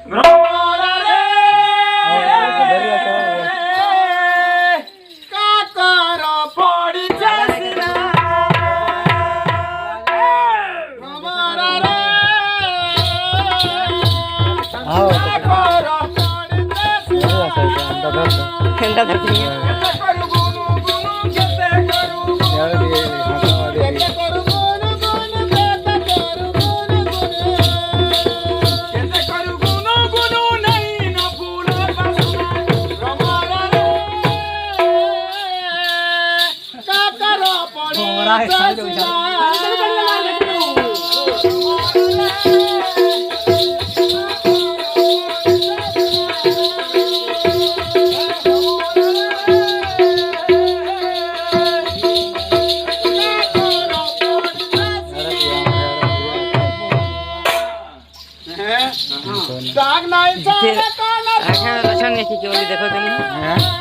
ভ্রমরা রে কাকর পড়িছে সিনা ভ্রমরা রে কাকর পড়িছে সিনা খেলটা ধরছি কেতে করু গুনু গুনু কেতে করু কেতে করু গুনু গুনু কেতে করু গুনু গুনু কেতে করু গুনু গুনু নাই না ফুলের বাসনা ভ্রমরা রে কাকর পড়িছে সিনা ডাক নাই চলে কানা এখন রচন কি কি বলি দেখো তুমি হ্যাঁ